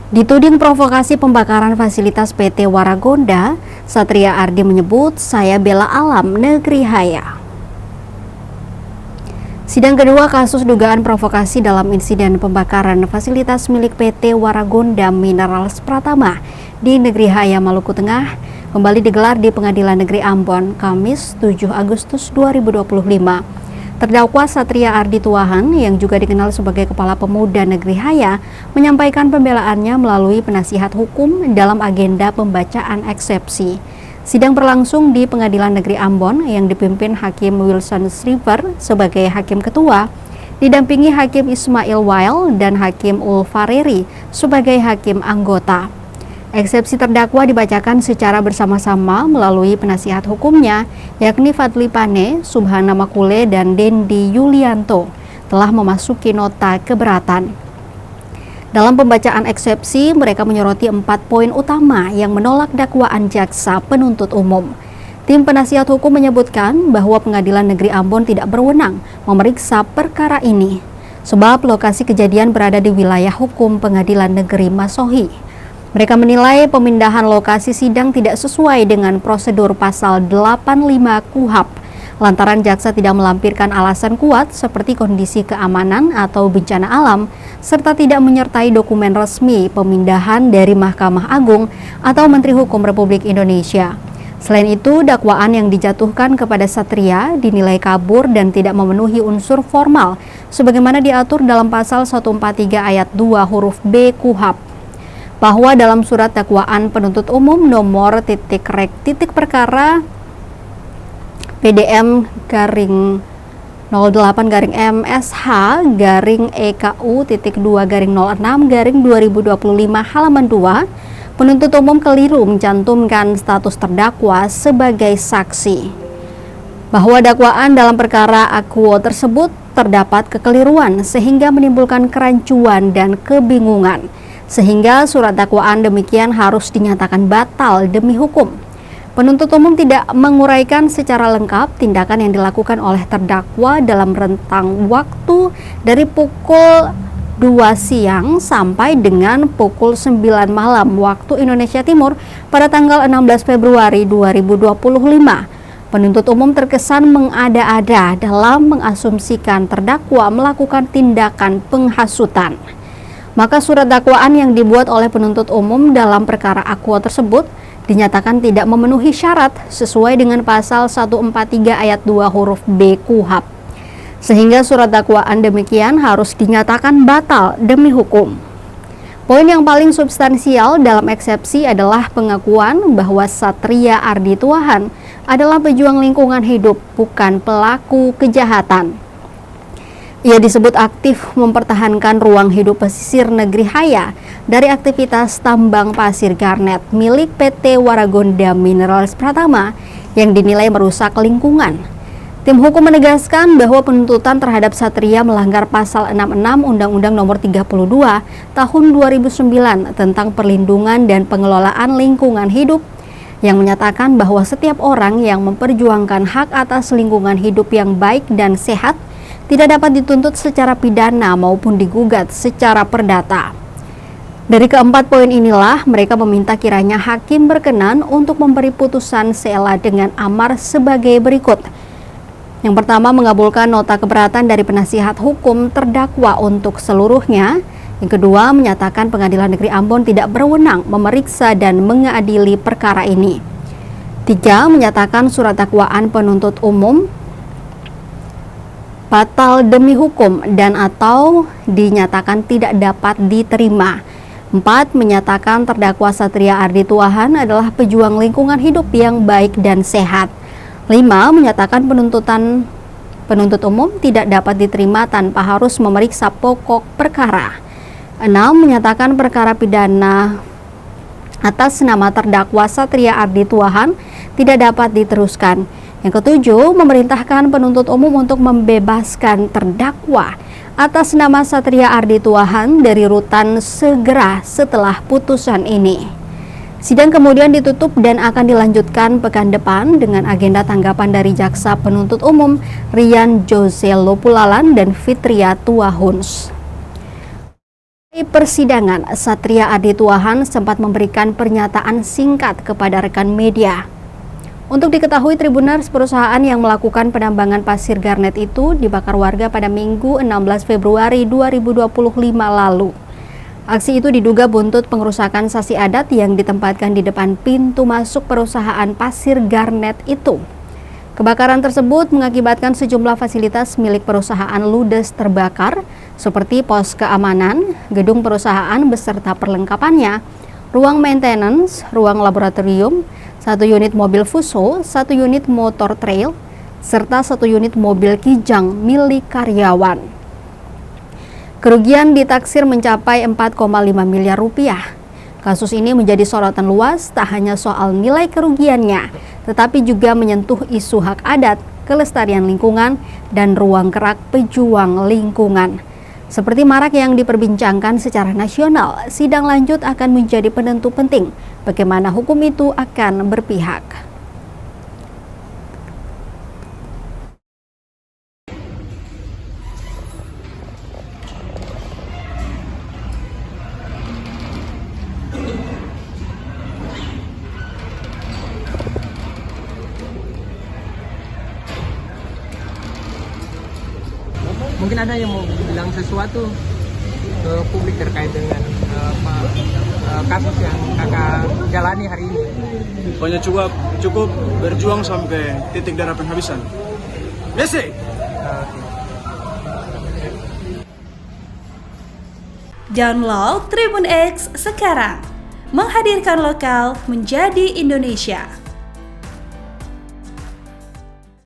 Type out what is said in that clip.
Dituding provokasi pembakaran fasilitas PT Waragonda, Satria Ardi menyebut, "Saya bela alam negeri haya." Sidang kedua kasus dugaan provokasi dalam insiden pembakaran fasilitas milik PT Waragonda Minerals Pratama di Negeri Haya, Maluku Tengah kembali digelar di Pengadilan Negeri Ambon, Kamis 7 Agustus 2025. Terdakwa Satria Ardi Tuahan, yang juga dikenal sebagai Kepala Pemuda Negeri Haya, menyampaikan pembelaannya melalui penasihat hukum dalam agenda pembacaan eksepsi. Sidang berlangsung di Pengadilan Negeri Ambon yang dipimpin Hakim Wilson Shriver sebagai Hakim Ketua, didampingi Hakim Ismail Wael dan Hakim Ulfareri sebagai Hakim Anggota. Eksepsi terdakwa dibacakan secara bersama-sama melalui penasihat hukumnya, yakni Fadli Pane, Subhana Makule, dan Dendi Yulianto, telah memasuki nota keberatan. Dalam pembacaan eksepsi, mereka menyoroti 4 poin utama yang menolak dakwaan jaksa penuntut umum. Tim penasihat hukum menyebutkan bahwa Pengadilan Negeri Ambon tidak berwenang memeriksa perkara ini, sebab lokasi kejadian berada di wilayah hukum Pengadilan Negeri Masohi. Mereka menilai pemindahan lokasi sidang tidak sesuai dengan prosedur pasal 85 KUHP, lantaran jaksa tidak melampirkan alasan kuat seperti kondisi keamanan atau bencana alam, serta tidak menyertai dokumen resmi pemindahan dari Mahkamah Agung atau Menteri Hukum Republik Indonesia. Selain itu, dakwaan yang dijatuhkan kepada Satria dinilai kabur dan tidak memenuhi unsur formal, sebagaimana diatur dalam pasal 143 ayat 2 huruf B KUHP. Bahwa dalam surat dakwaan penuntut umum nomor /perkara PDM garing 08-MSH-EKU.2-06-2025 halaman 2, penuntut umum keliru mencantumkan status terdakwa sebagai saksi. Bahwa dakwaan dalam perkara akuo tersebut terdapat kekeliruan sehingga menimbulkan kerancuan dan kebingungan, sehingga surat dakwaan demikian harus dinyatakan batal demi hukum. Penuntut umum tidak menguraikan secara lengkap tindakan yang dilakukan oleh terdakwa dalam rentang waktu dari pukul 2 siang sampai dengan pukul 9 malam waktu Indonesia Timur pada tanggal 16 Februari 2025. Penuntut umum terkesan mengada-ada dalam mengasumsikan terdakwa melakukan tindakan penghasutan. Maka surat dakwaan yang dibuat oleh penuntut umum dalam perkara akuo tersebut dinyatakan tidak memenuhi syarat sesuai dengan pasal 143 ayat 2 huruf B KUHP, sehingga surat dakwaan demikian harus dinyatakan batal demi hukum. Poin yang paling substansial dalam eksepsi adalah pengakuan bahwa Satria Ardi Tuahan adalah pejuang lingkungan hidup, bukan pelaku kejahatan. Ia disebut aktif mempertahankan ruang hidup pesisir Negeri Haya dari aktivitas tambang pasir garnet milik PT Waragonda Minerals Pratama yang dinilai merusak lingkungan. Tim hukum menegaskan bahwa penuntutan terhadap Satria melanggar pasal 66 Undang-Undang Nomor 32 Tahun 2009 tentang perlindungan dan pengelolaan lingkungan hidup, yang menyatakan bahwa setiap orang yang memperjuangkan hak atas lingkungan hidup yang baik dan sehat tidak dapat dituntut secara pidana maupun digugat secara perdata. Dari keempat poin inilah, mereka meminta kiranya hakim berkenan untuk memberi putusan sela dengan amar sebagai berikut. Yang pertama, mengabulkan nota keberatan dari penasihat hukum terdakwa untuk seluruhnya. Yang kedua, menyatakan Pengadilan Negeri Ambon tidak berwenang memeriksa dan mengadili perkara ini. 3, menyatakan surat dakwaan penuntut umum batal demi hukum dan atau dinyatakan tidak dapat diterima. 4, menyatakan terdakwa Satria Ardi Tuahan adalah pejuang lingkungan hidup yang baik dan sehat. 5, menyatakan penuntut umum tidak dapat diterima tanpa harus memeriksa pokok perkara. 6, menyatakan perkara pidana atas nama terdakwa Satria Ardi Tuahan tidak dapat diteruskan. Yang ketujuh, memerintahkan penuntut umum untuk membebaskan terdakwa atas nama Satria Ardi Tuahan dari rutan segera setelah putusan ini. Sidang kemudian ditutup dan akan dilanjutkan pekan depan dengan agenda tanggapan dari jaksa penuntut umum Rian Jose Lopulalan dan Fitria Tuahuns. Di persidangan, Satria Adituahan sempat memberikan pernyataan singkat kepada rekan media. Untuk diketahui, Tribuners, perusahaan yang melakukan penambangan pasir garnet itu dibakar warga pada Minggu 16 Februari 2025 lalu. Aksi itu diduga buntut pengerusakan saksi adat yang ditempatkan di depan pintu masuk perusahaan pasir garnet itu. Kebakaran tersebut mengakibatkan sejumlah fasilitas milik perusahaan ludes terbakar, seperti pos keamanan, gedung perusahaan beserta perlengkapannya, ruang maintenance, ruang laboratorium, 1 unit mobil Fuso, 1 unit motor trail, serta 1 unit mobil Kijang milik karyawan. Kerugian ditaksir mencapai 4,5 miliar rupiah. Kasus ini menjadi sorotan luas, tak hanya soal nilai kerugiannya, tetapi juga menyentuh isu hak adat, kelestarian lingkungan, dan ruang gerak pejuang lingkungan. Seperti marak yang diperbincangkan secara nasional, sidang lanjut akan menjadi penentu penting bagaimana hukum itu akan berpihak. Mungkin ada yang mau bilang sesuatu ke publik terkait dengan kasus yang kakak jalani hari ini. Pokoknya cukup berjuang sampai titik darah penghabisan. Besi. Download Tribun X sekarang, menghadirkan lokal menjadi Indonesia.